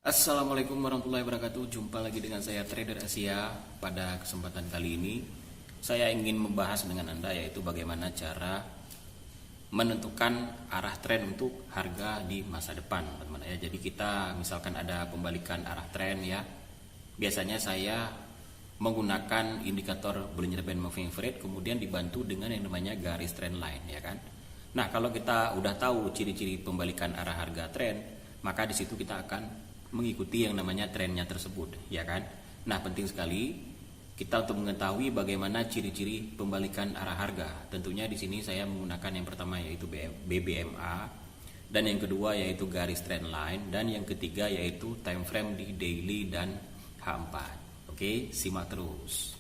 Assalamualaikum warahmatullahi wabarakatuh. Jumpa lagi dengan saya Trader Asia. Pada kesempatan kali ini saya ingin membahas dengan Anda yaitu bagaimana cara menentukan arah tren untuk harga di masa depan, teman-teman ya. Jadi kita misalkan ada pembalikan arah tren ya. Biasanya saya menggunakan indikator Bollinger Band Moving Average kemudian dibantu dengan yang namanya garis trend line ya kan. Nah, kalau kita udah tahu ciri-ciri pembalikan arah harga tren, maka di situ kita akan mengikuti yang namanya trennya tersebut, ya kan? Nah, penting sekali kita untuk mengetahui bagaimana ciri-ciri pembalikan arah harga. Tentunya di sini saya menggunakan yang pertama yaitu BBMA, dan yang kedua yaitu garis trend line, dan yang ketiga yaitu time frame di daily dan H4. Oke, simak terus.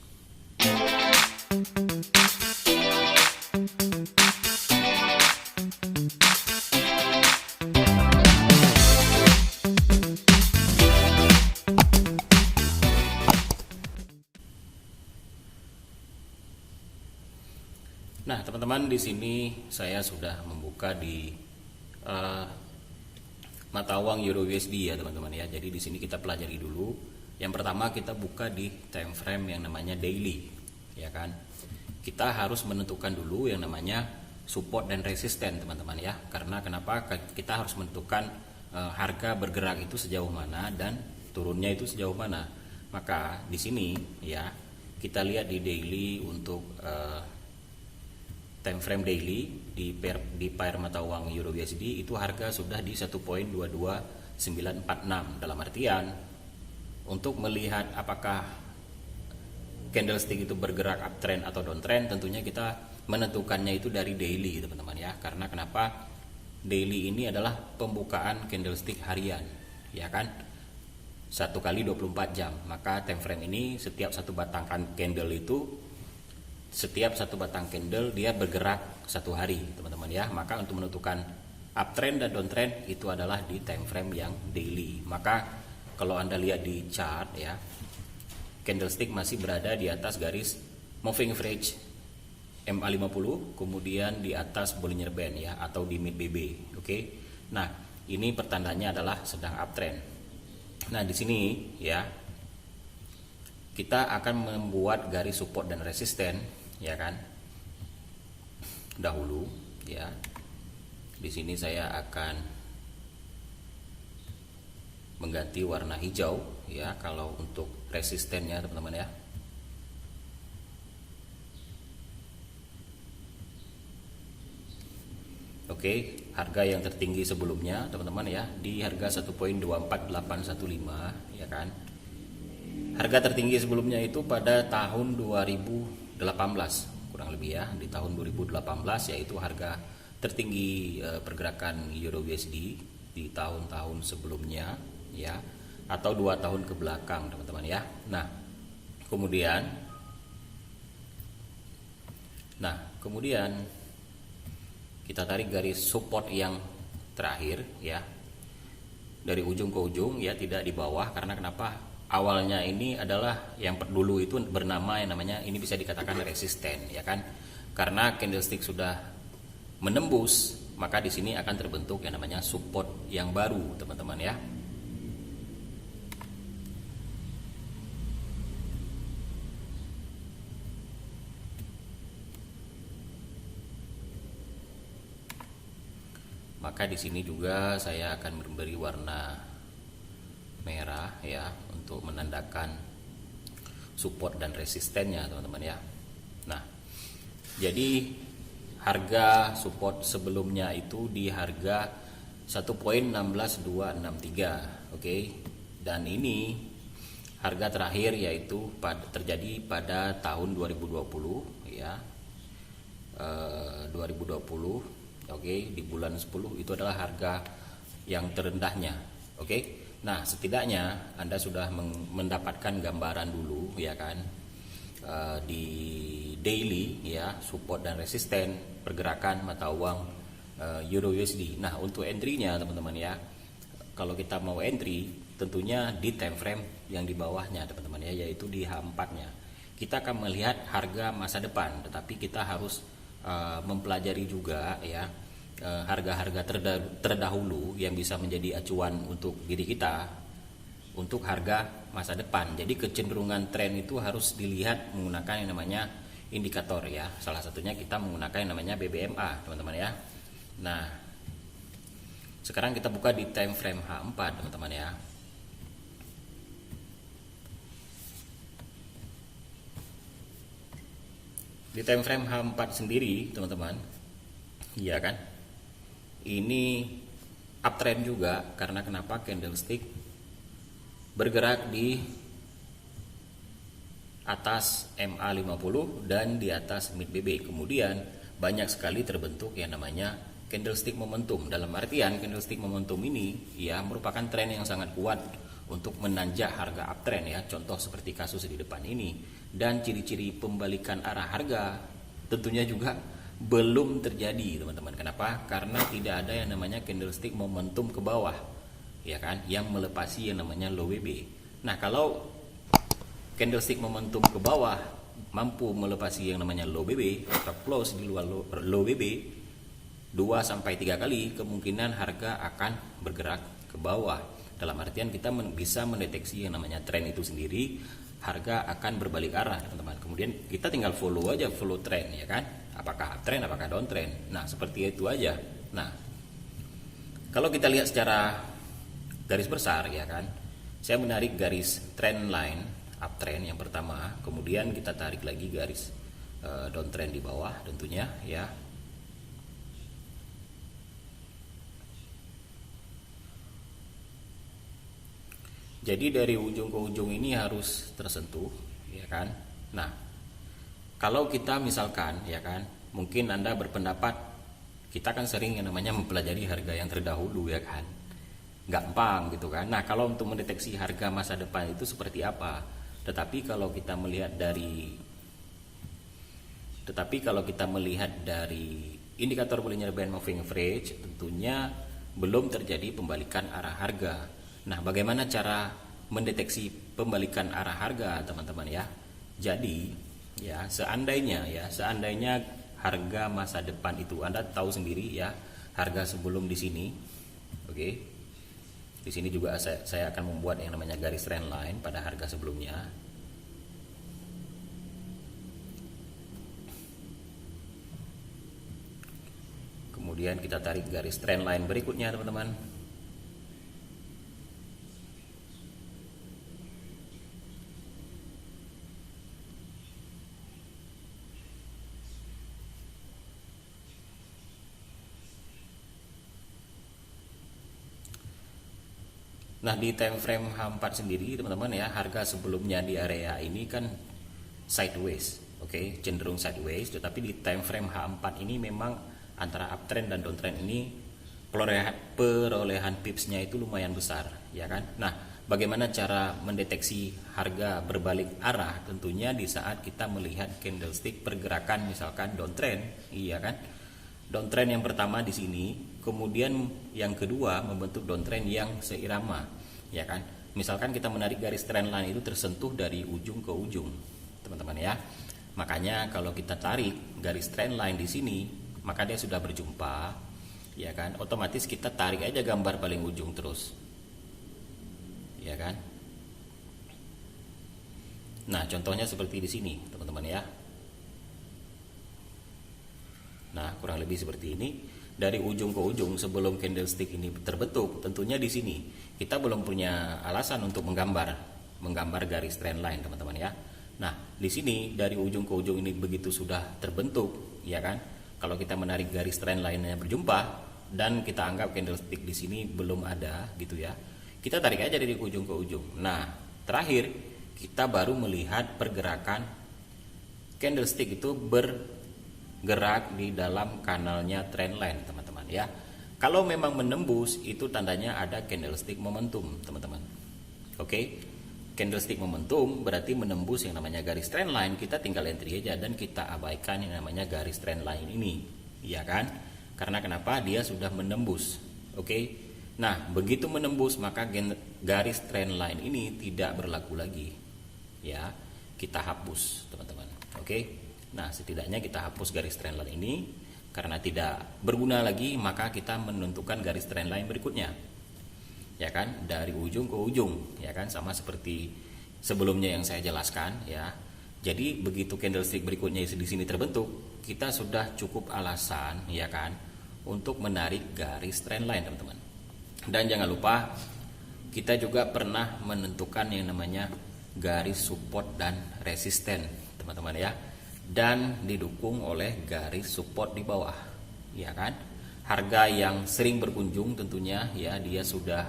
Nah, teman-teman, di sini saya sudah membuka di mata uang Euro USD ya, teman-teman ya. Jadi di sini kita pelajari dulu. Yang pertama kita buka di time frame yang namanya daily, ya kan. Kita harus menentukan dulu yang namanya support dan resisten, teman-teman ya. Karena kenapa? Kita harus menentukan harga bergerak itu sejauh mana dan turunnya itu sejauh mana. Maka di sini ya, kita lihat di daily untuk time frame daily di pair mata uang Euro USD itu harga sudah di 1.22946. Dalam artian untuk melihat apakah candlestick itu bergerak uptrend atau downtrend, tentunya kita menentukannya itu dari daily, teman-teman ya. Karena kenapa? Daily ini adalah pembukaan candlestick harian, ya kan? 1 kali 24 jam. Maka time frame ini setiap satu batang candle dia bergerak satu hari, teman-teman ya. Maka untuk menentukan uptrend dan downtrend itu adalah di time frame yang daily. Maka kalau Anda lihat di chart ya, candlestick masih berada di atas garis moving average MA50, kemudian di atas Bollinger Band ya, atau di mid BB. Oke. Nah, ini pertandanya adalah sedang uptrend. Nah, di sini ya, kita akan membuat garis support dan resisten, ya kan? Dahulu, ya. Di sini saya akan mengganti warna hijau, ya, kalau untuk resistennya, teman-teman ya. Oke, harga yang tertinggi sebelumnya, teman-teman ya, di harga 1.24815, ya kan? Harga tertinggi sebelumnya itu pada tahun 2018, kurang lebih ya, di tahun 2018, yaitu harga tertinggi pergerakan Euro USD di tahun-tahun sebelumnya ya, atau 2 tahun ke belakang, teman-teman ya. Nah, kemudian kita tarik garis support yang terakhir ya, dari ujung ke ujung ya, tidak di bawah. Karena kenapa? Awalnya ini adalah yang dulu itu bernama yang namanya, ini bisa dikatakan resisten ya kan, karena candlestick sudah menembus, maka di sini akan terbentuk yang namanya support yang baru, teman-teman ya. Maka di sini juga saya akan memberi warna merah ya, untuk menandakan support dan resistennya, teman-teman ya. Nah, jadi harga support sebelumnya itu di harga 1.16263, oke. Dan ini harga terakhir yaitu terjadi pada tahun 2020 ya. 2020, oke, di bulan 10 itu adalah harga yang terendahnya, oke. Nah, setidaknya Anda sudah mendapatkan gambaran dulu ya kan, di daily ya, support dan resisten pergerakan mata uang Euro USD. Nah, untuk entry-nya, teman-teman ya, kalau kita mau entry tentunya di time frame yang di bawahnya, teman-teman ya, yaitu di H4-nya. Kita akan melihat harga masa depan, tetapi kita harus mempelajari juga ya harga-harga terdahulu yang bisa menjadi acuan untuk diri kita untuk harga masa depan. Jadi kecenderungan tren itu harus dilihat menggunakan yang namanya indikator ya. Salah satunya kita menggunakan yang namanya BBMA, teman-teman ya. Nah, sekarang kita buka di time frame H4, teman-teman ya. Di time frame H4 sendiri, teman-teman, iya kan? Ini uptrend juga, karena kenapa? Candlestick bergerak di atas MA50 dan di atas mid BB. Kemudian banyak sekali terbentuk yang namanya candlestick momentum. Dalam artian candlestick momentum ini ya merupakan tren yang sangat kuat untuk menanjak harga uptrend ya. Contoh seperti kasus di depan ini. Dan ciri-ciri pembalikan arah harga tentunya juga belum terjadi, teman-teman. Kenapa? Karena tidak ada yang namanya candlestick momentum ke bawah, ya kan, yang melepasi yang namanya low BB. Nah, kalau candlestick momentum ke bawah mampu melepasi yang namanya low BB atau close di luar low BB 2-3 kali, kemungkinan harga akan bergerak ke bawah. Dalam artian kita bisa mendeteksi yang namanya tren itu sendiri, harga akan berbalik arah, teman-teman. Kemudian kita tinggal follow aja, follow trend ya kan, apakah uptrend apakah downtrend. Nah, seperti itu aja. Nah, kalau kita lihat secara garis besar ya kan, saya menarik garis trend line uptrend yang pertama, kemudian kita tarik lagi garis downtrend di bawah tentunya ya. Jadi dari ujung ke ujung ini harus tersentuh, ya kan? Nah, kalau kita misalkan, ya kan, mungkin Anda berpendapat kita kan sering yang namanya mempelajari harga yang terdahulu, ya kan? Gampang gitu kan? Nah, kalau untuk mendeteksi harga masa depan itu seperti apa? Tetapi kalau kita melihat dari indikator linear band moving average, tentunya belum terjadi pembalikan arah harga. Nah, bagaimana cara mendeteksi pembalikan arah harga, teman-teman ya? Jadi, ya seandainya harga masa depan itu Anda tahu sendiri ya, harga sebelum di sini. Oke. Di sini juga saya akan membuat yang namanya garis trend line pada harga sebelumnya. Kemudian kita tarik garis trend line berikutnya, teman-teman. Nah, di time frame H4 sendiri, teman-teman ya, harga sebelumnya di area ini kan sideways, oke, cenderung sideways. Tetapi di time frame H4 ini memang antara uptrend dan downtrend ini perolehan pipsnya itu lumayan besar, ya kan? Nah, bagaimana cara mendeteksi harga berbalik arah? Tentunya di saat kita melihat candlestick pergerakan misalkan downtrend, iya kan? Downtrend yang pertama di sini, kemudian yang kedua membentuk downtrend yang seirama, ya kan? Misalkan kita menarik garis trend line itu tersentuh dari ujung ke ujung, teman-teman ya. Makanya kalau kita tarik garis trend line di sini, maka dia sudah berjumpa, ya kan? Otomatis kita tarik aja gambar paling ujung terus, ya kan? Nah, contohnya seperti di sini, teman-teman ya. Nah, kurang lebih seperti ini. Dari ujung ke ujung sebelum candlestick ini terbentuk, tentunya di sini kita belum punya alasan untuk menggambar garis trend line, teman-teman ya. Nah, di sini dari ujung ke ujung ini begitu sudah terbentuk, ya kan? Kalau kita menarik garis trend line-nya berjumpa dan kita anggap candlestick di sini belum ada gitu ya. Kita tarik aja dari ujung ke ujung. Nah, terakhir kita baru melihat pergerakan candlestick itu bergerak di dalam kanalnya trend line, teman-teman ya. Kalau memang menembus, itu tandanya ada candlestick momentum, teman-teman. Oke, candlestick momentum berarti menembus yang namanya garis trend line. Kita tinggal entry aja dan kita abaikan yang namanya garis trend line ini, ya kan? Karena kenapa? Dia sudah menembus. Oke. Nah, begitu menembus maka garis trend line ini tidak berlaku lagi, ya. Kita hapus, teman-teman. Oke. Nah, setidaknya kita hapus garis trend line ini karena tidak berguna lagi, maka kita menentukan garis trend line berikutnya. ya kan, dari ujung ke ujung, ya kan, sama seperti sebelumnya yang saya jelaskan, ya. Jadi begitu candlestick berikutnya di sini terbentuk, kita sudah cukup alasan, ya kan, untuk menarik garis trendline, teman-teman. Dan jangan lupa kita juga pernah menentukan yang namanya garis support dan resisten, teman-teman ya. Dan didukung oleh garis support di bawah, ya kan. Harga yang sering berkunjung tentunya ya dia sudah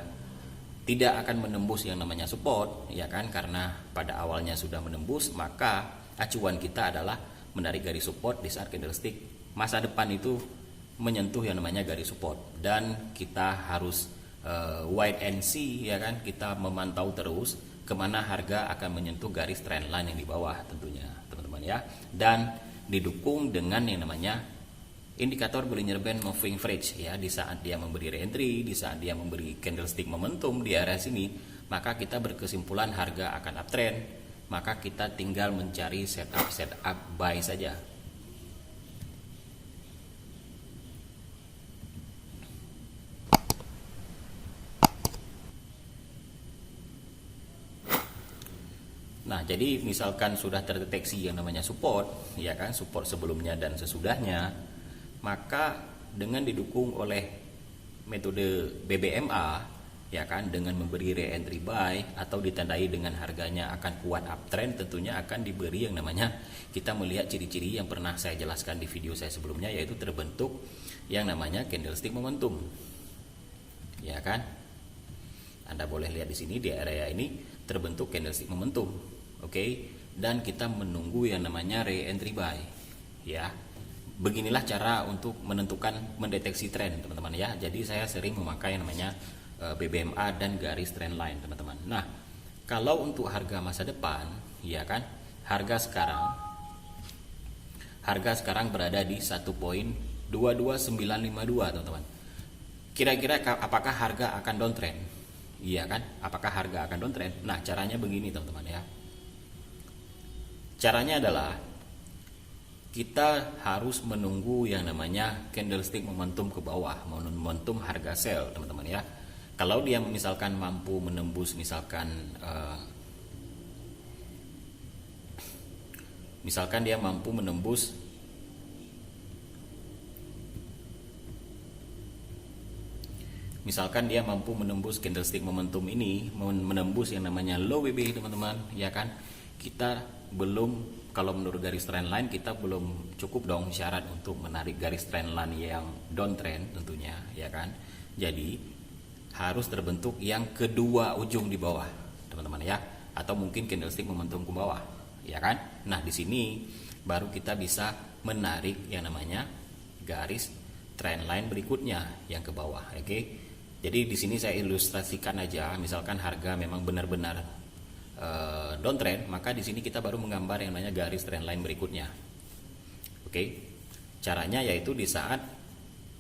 tidak akan menembus yang namanya support, ya kan, karena pada awalnya sudah menembus, maka acuan kita adalah menarik garis support di saat candlestick masa depan itu menyentuh yang namanya garis support. Dan kita harus wait and see, ya kan, kita memantau terus kemana harga akan menyentuh garis trendline yang di bawah tentunya, teman-teman ya. Dan didukung dengan yang namanya indikator Bollinger Band Moving Average, ya. Di saat dia memberi re-entry, di saat dia memberi candlestick momentum di area sini, maka kita berkesimpulan harga akan uptrend, maka kita tinggal mencari setup buy saja. Nah, jadi misalkan sudah terdeteksi yang namanya support, ya kan, support sebelumnya dan sesudahnya, maka dengan didukung oleh metode BBMA, ya kan, dengan memberi re-entry buy atau ditandai dengan harganya akan kuat uptrend, tentunya akan diberi yang namanya, kita melihat ciri-ciri yang pernah saya jelaskan di video saya sebelumnya, yaitu terbentuk yang namanya candlestick momentum, ya kan. Anda boleh lihat di sini di area ini terbentuk candlestick momentum. Oke, dan kita menunggu yang namanya re-entry buy, ya. Beginilah cara untuk menentukan, mendeteksi tren, teman-teman ya. Jadi saya sering memakai yang namanya BBMA dan garis trendline, teman-teman. Nah, kalau untuk harga masa depan, ya kan, harga sekarang berada di 1.22952, teman-teman. Kira-kira apakah harga akan downtrend? Iya kan? Apakah harga akan downtrend? Nah, caranya begini, teman-teman ya. Caranya adalah kita harus menunggu yang namanya candlestick momentum ke bawah, momentum harga sell, teman-teman ya. Kalau dia misalkan mampu menembus misalkan dia mampu menembus candlestick momentum ini, menembus yang namanya low BB, teman-teman, ya kan? Kita belum, kalau menurut garis trendline kita belum cukup dong syarat untuk menarik garis trendline yang downtrend tentunya, ya kan? Jadi harus terbentuk yang kedua ujung di bawah, teman-teman ya, atau mungkin candlestick momentum ke bawah, ya kan? Nah, di sini baru kita bisa menarik yang namanya garis trendline berikutnya yang ke bawah, oke? Jadi di sini saya ilustrasikan aja, misalkan harga memang benar-benar downtrend, maka di sini kita baru menggambar yang namanya garis trendline berikutnya. Oke. Caranya yaitu di saat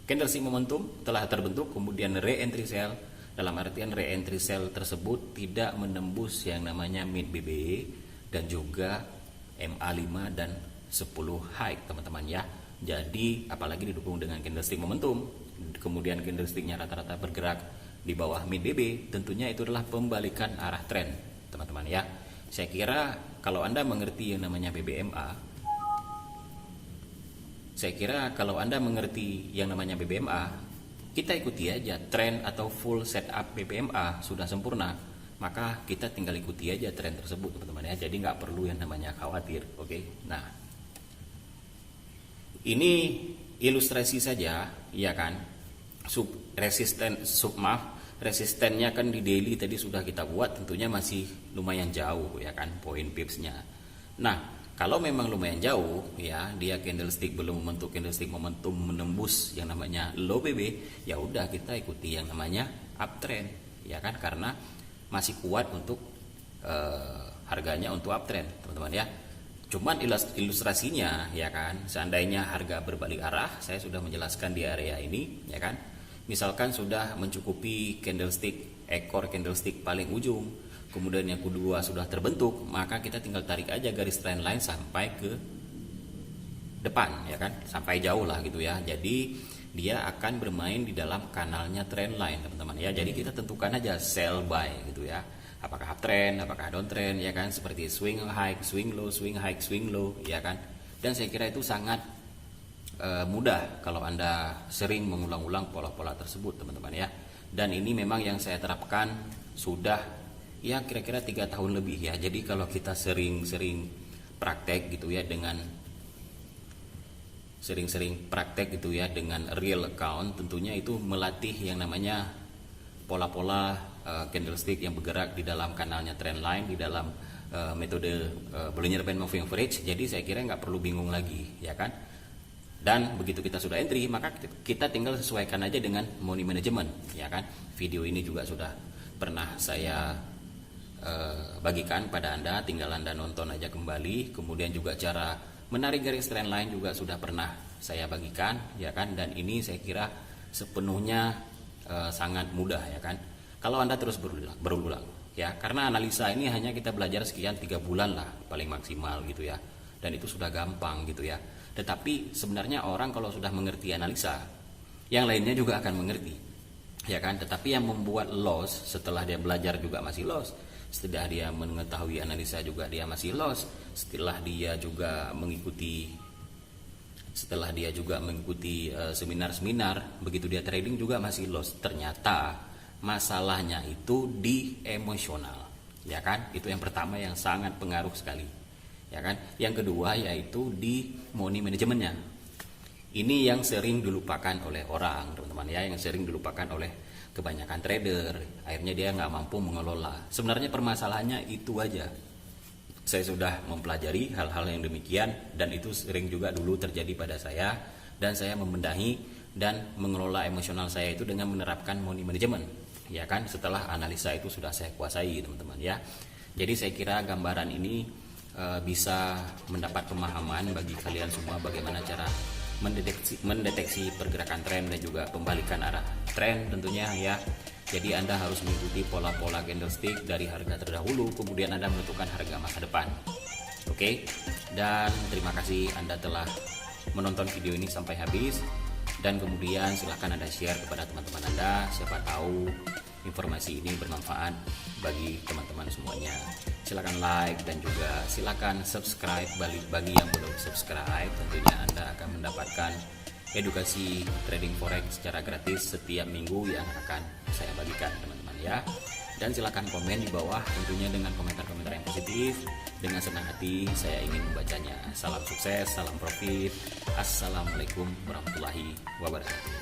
candlestick momentum telah terbentuk, kemudian re-entry sell, dalam artian re-entry sell tersebut tidak menembus yang namanya mid BB dan juga MA5 dan 10 high, teman-teman ya. Jadi apalagi didukung dengan candlestick momentum, kemudian candlesticknya rata-rata bergerak di bawah mid BB, tentunya itu adalah pembalikan arah tren, teman-teman ya. Saya kira kalau Anda mengerti yang namanya BBMA, kita ikuti aja tren atau full setup BBMA sudah sempurna, maka kita tinggal ikuti aja tren tersebut, teman-teman ya. Jadi nggak perlu yang namanya khawatir, oke? Nah, ini ilustrasi saja, ya kan? Resistennya kan di daily tadi sudah kita buat, tentunya masih lumayan jauh, ya kan, poin pipsnya. Nah, kalau memang lumayan jauh, ya, dia candlestick belum membentuk candlestick momentum menembus yang namanya low BB, ya udah kita ikuti yang namanya uptrend, ya kan, karena masih kuat untuk harganya untuk uptrend, teman-teman ya. Cuman ilustrasinya, ya kan, seandainya harga berbalik arah, saya sudah menjelaskan di area ini, ya kan. Misalkan sudah mencukupi ekor candlestick paling ujung, kemudian yang kedua sudah terbentuk, maka kita tinggal tarik aja garis trendline sampai ke depan, ya kan, sampai jauh lah gitu ya. Jadi dia akan bermain di dalam kanalnya trendline, teman-teman ya. Jadi kita tentukan aja sell buy gitu ya. Apakah uptrend, apakah downtrend ya kan, seperti swing high, swing low, swing high, swing low ya kan. Dan saya kira itu sangat mudah kalau Anda sering mengulang-ulang pola-pola tersebut, teman-teman ya. Dan ini memang yang saya terapkan sudah ya kira-kira 3 tahun lebih ya. Jadi kalau kita sering-sering praktek gitu ya, dengan sering-sering praktek gitu ya dengan real account, tentunya itu melatih yang namanya pola-pola candlestick yang bergerak di dalam kanalnya trendline, di dalam metode Bollinger Band Moving Average. Jadi saya kira nggak perlu bingung lagi ya kan. Dan begitu kita sudah entry, maka kita tinggal sesuaikan aja dengan money management ya kan. Video ini juga sudah pernah saya bagikan pada Anda, tinggal Anda nonton aja kembali. Kemudian juga cara menarik garis trendline juga sudah pernah saya bagikan ya kan. Dan ini saya kira sepenuhnya sangat mudah ya kan, kalau Anda terus berulang ya. Karena analisa ini hanya kita belajar sekian 3 bulan lah paling maksimal gitu ya, dan itu sudah gampang gitu ya. Tetapi sebenarnya orang kalau sudah mengerti analisa, yang lainnya juga akan mengerti ya kan. Tetapi yang membuat loss setelah dia belajar juga masih loss, setelah dia mengetahui analisa juga dia masih loss, setelah dia juga mengikuti seminar-seminar, begitu dia trading juga masih loss. Ternyata masalahnya itu di emosional ya kan. Itu yang pertama yang sangat pengaruh sekali ya kan. Yang kedua yaitu di money manajemennya. Ini yang sering dilupakan oleh orang, teman-teman ya, yang sering dilupakan oleh kebanyakan trader. Akhirnya dia nggak mampu mengelola. Sebenarnya permasalahannya itu aja. Saya sudah mempelajari hal-hal yang demikian, dan itu sering juga dulu terjadi pada saya. Dan saya membenahi dan mengelola emosional saya itu dengan menerapkan money management ya kan. Setelah analisa itu sudah saya kuasai, teman-teman ya. Jadi saya kira gambaran ini bisa mendapat pemahaman bagi kalian semua bagaimana cara mendeteksi pergerakan tren dan juga pembalikan arah tren tentunya ya. Jadi Anda harus mengikuti pola-pola candlestick dari harga terdahulu, kemudian Anda menentukan harga masa depan. Oke, dan terima kasih Anda telah menonton video ini sampai habis. Dan kemudian silahkan Anda share kepada teman-teman Anda, siapa tahu informasi ini bermanfaat bagi teman-teman semuanya. Silakan like dan juga silakan subscribe bagi yang belum subscribe. Tentunya Anda akan mendapatkan edukasi trading forex secara gratis setiap minggu yang akan saya bagikan, teman-teman ya. Dan silakan komen di bawah tentunya dengan komentar-komentar yang positif. Dengan senang hati saya ingin membacanya. Salam sukses, salam profit. Assalamualaikum warahmatullahi wabarakatuh.